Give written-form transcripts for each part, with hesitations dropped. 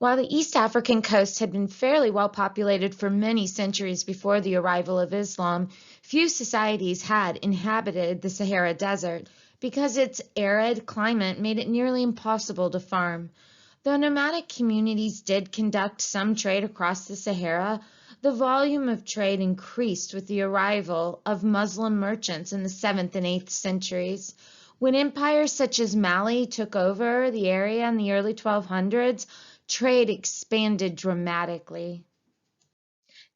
While the East African coast had been fairly well populated for many centuries before the arrival of Islam, few societies had inhabited the Sahara Desert because its arid climate made it nearly impossible to farm. Though nomadic communities did conduct some trade across the Sahara, the volume of trade increased with the arrival of Muslim merchants in the 7th and 8th centuries. When empires such as Mali took over the area in the early 1200s, trade expanded dramatically.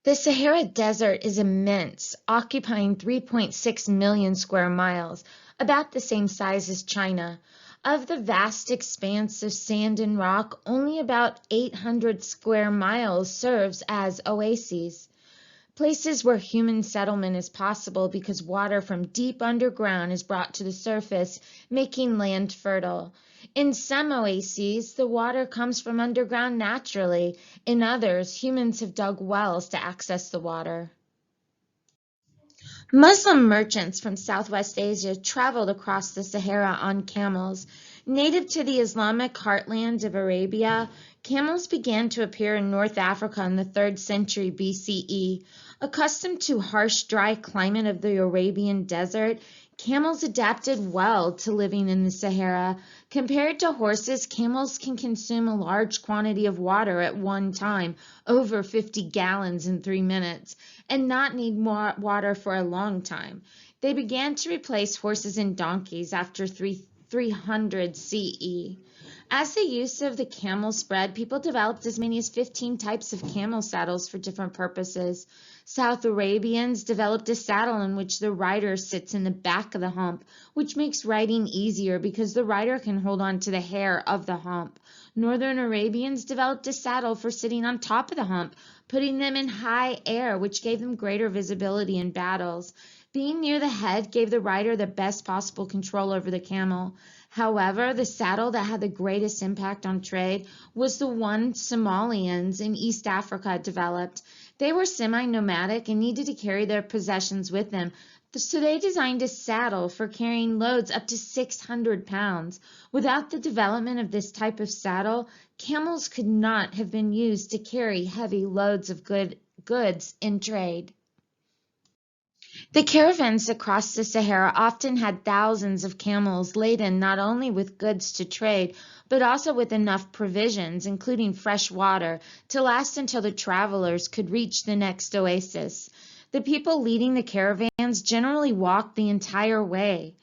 The Sahara Desert is immense, occupying 3.6 million square miles, about the same size as China. Of the vast expanse of sand and rock, only about 800 square miles serves as oases, places where human settlement is possible because water from deep underground is brought to the surface, making land fertile. In some oases, the water comes from underground naturally. In others, humans have dug wells to access the water. Muslim merchants from Southwest Asia traveled across the Sahara on camels. Native to the Islamic heartland of Arabia, camels began to appear in North Africa in the 3rd century BCE. Accustomed to harsh, dry climate of the Arabian desert, camels adapted well to living in the Sahara. Compared to horses, camels can consume a large quantity of water at one time, over 50 gallons in 3 minutes, and not need more water for a long time. They began to replace horses and donkeys after 300 CE. As the use of the camel spread, people developed as many as 15 types of camel saddles for different purposes. South Arabians developed a saddle in which the rider sits in the back of the hump, which makes riding easier because the rider can hold on to the hair of the hump. Northern Arabians developed a saddle for sitting on top of the hump, putting them in high air, which gave them greater visibility in battles. Being near the head gave the rider the best possible control over the camel. However, the saddle that had the greatest impact on trade was the one Somalians in East Africa developed. They were semi-nomadic and needed to carry their possessions with them, so they designed a saddle for carrying loads up to 600 pounds. Without the development of this type of saddle, camels could not have been used to carry heavy loads of goods in trade. The caravans across the Sahara often had thousands of camels laden not only with goods to trade, but also with enough provisions, including fresh water, to last until the travelers could reach the next oasis. The people leading the caravans generally walked the entire way.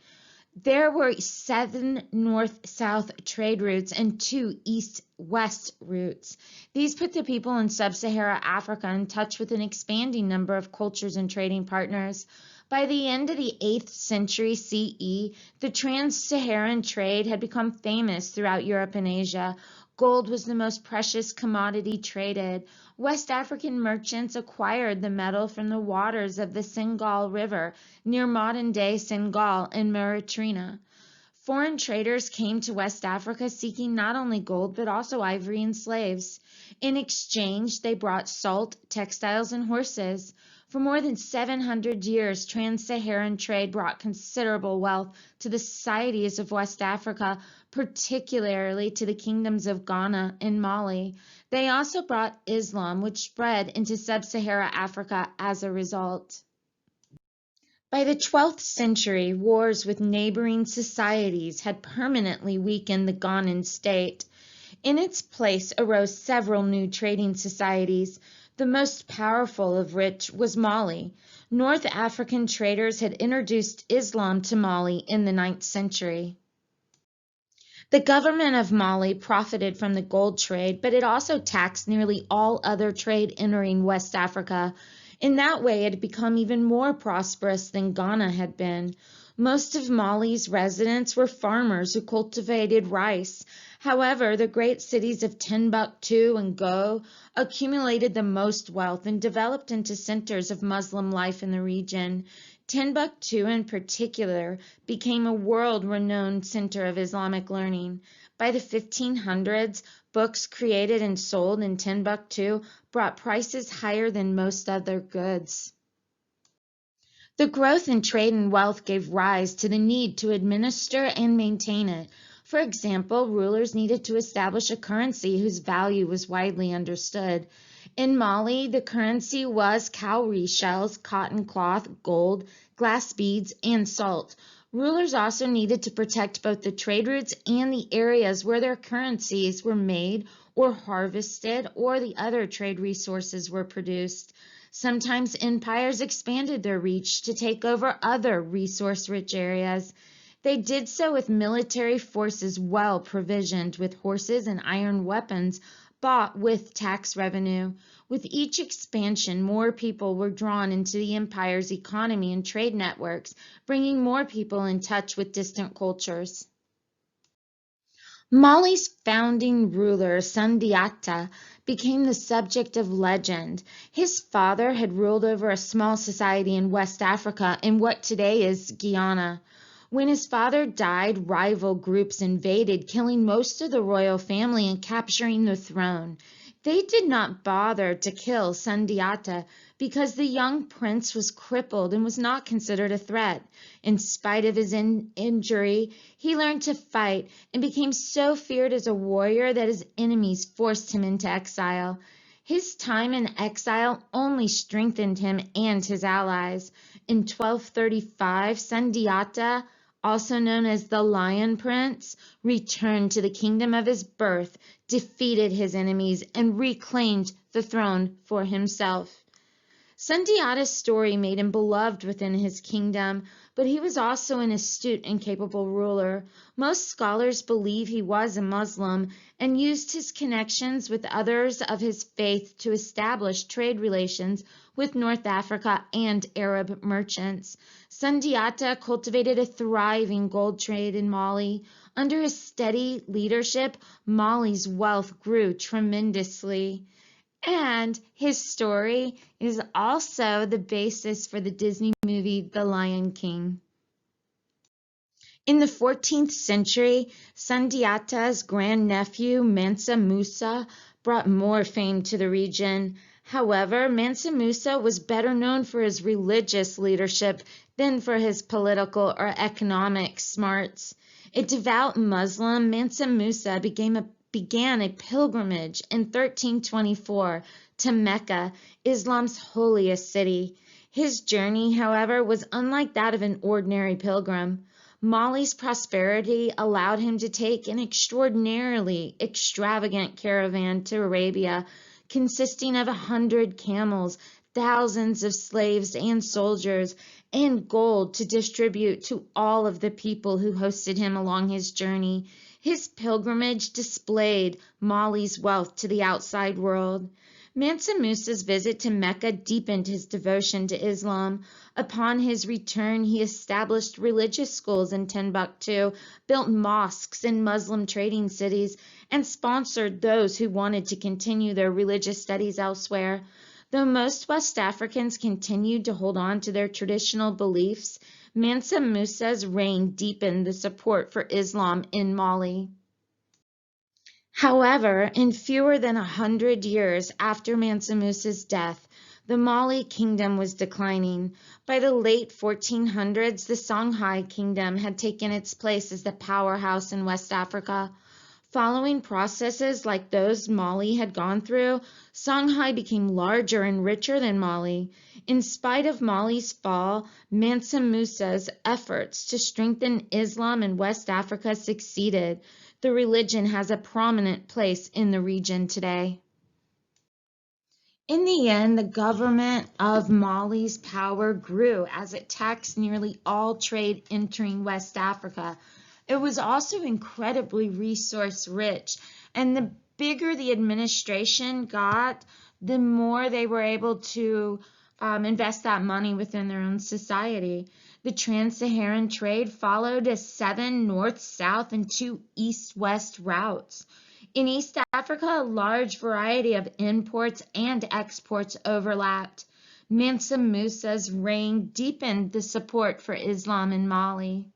There were 7 north-south trade routes and 2 east-west routes. These put the people in sub-Sahara Africa in touch with an expanding number of cultures and trading partners. By the end of the 8th century CE, the trans-Saharan trade had become famous throughout Europe and Asia. Gold was the most precious commodity traded. West African merchants acquired the metal from the waters of the Senegal River near modern-day Senegal and Mauritania. Foreign traders came to West Africa seeking not only gold but also ivory and slaves. In exchange, they brought salt, textiles, and horses. For more than 700 years, trans-Saharan trade brought considerable wealth to the societies of West Africa, particularly to the kingdoms of Ghana and Mali. They also brought Islam, which spread into sub-Sahara Africa as a result. By the 12th century, wars with neighboring societies had permanently weakened the Ghanan state. In its place arose several new trading societies, the most powerful of which was Mali. North African traders had introduced Islam to Mali in the 9th century. The government of Mali profited from the gold trade, but it also taxed nearly all other trade entering West Africa. In that way, it had become even more prosperous than Ghana had been. Most of Mali's residents were farmers who cultivated rice. However, the great cities of Timbuktu and Go accumulated the most wealth and developed into centers of Muslim life in the region. Timbuktu, in particular, became a world-renowned center of Islamic learning. By the 1500s, books created and sold in Timbuktu brought prices higher than most other goods. The growth in trade and wealth gave rise to the need to administer and maintain it. For example, rulers needed to establish a currency whose value was widely understood. In Mali, the currency was cowrie shells, cotton cloth, gold, glass beads, and salt. Rulers also needed to protect both the trade routes and the areas where their currencies were made or harvested or the other trade resources were produced. Sometimes empires expanded their reach to take over other resource-rich areas. They did so with military forces well provisioned with horses and iron weapons bought with tax revenue. With each expansion, more people were drawn into the empire's economy and trade networks, bringing more people in touch with distant cultures. Mali's founding ruler, Sundiata, became the subject of legend. His father had ruled over a small society in West Africa in what today is Guyana. When his father died, rival groups invaded, killing most of the royal family and capturing the throne. They did not bother to kill Sundiata because the young prince was crippled and was not considered a threat. In spite of his injury, he learned to fight and became so feared as a warrior that his enemies forced him into exile. His time in exile only strengthened him and his allies. In 1235, Sundiata, also known as the Lion Prince, returned to the kingdom of his birth, defeated his enemies, and reclaimed the throne for himself. Sundiata's story made him beloved within his kingdom, but he was also an astute and capable ruler. Most scholars believe he was a Muslim and used his connections with others of his faith to establish trade relations with North Africa and Arab merchants. Sundiata cultivated a thriving gold trade in Mali. Under his steady leadership, Mali's wealth grew tremendously. And his story is also the basis for the Disney movie The Lion King. In the 14th century, Sundiata's grandnephew Mansa Musa brought more fame to the region. However, Mansa Musa was better known for his religious leadership than for his political or economic smarts. A devout Muslim, Mansa Musa began a pilgrimage in 1324 to Mecca, Islam's holiest city. His journey, however, was unlike that of an ordinary pilgrim. Mali's prosperity allowed him to take an extraordinarily extravagant caravan to Arabia, consisting of 100 camels, thousands of slaves and soldiers, and gold to distribute to all of the people who hosted him along his journey. His pilgrimage displayed Mali's wealth to the outside world. Mansa Musa's visit to Mecca deepened his devotion to Islam. Upon his return, he established religious schools in Timbuktu, built mosques in Muslim trading cities, and sponsored those who wanted to continue their religious studies elsewhere. Though most West Africans continued to hold on to their traditional beliefs, Mansa Musa's reign deepened the support for Islam in Mali. However, in fewer than 100 years after Mansa Musa's death, the Mali kingdom was declining. By the late 1400s, the Songhai kingdom had taken its place as the powerhouse in West Africa. Following processes like those Mali had gone through, Songhai became larger and richer than Mali. In spite of Mali's fall, Mansa Musa's efforts to strengthen Islam in West Africa succeeded. The religion has a prominent place in the region today. In the end, the government of Mali's power grew as it taxed nearly all trade entering West Africa. It was also incredibly resource rich, and the bigger the administration got, the more they were able to invest that money within their own society. The trans-Saharan trade followed a 7 north-south and 2 east-west routes. In East Africa, a large variety of imports and exports overlapped. Mansa Musa's reign deepened the support for Islam in Mali.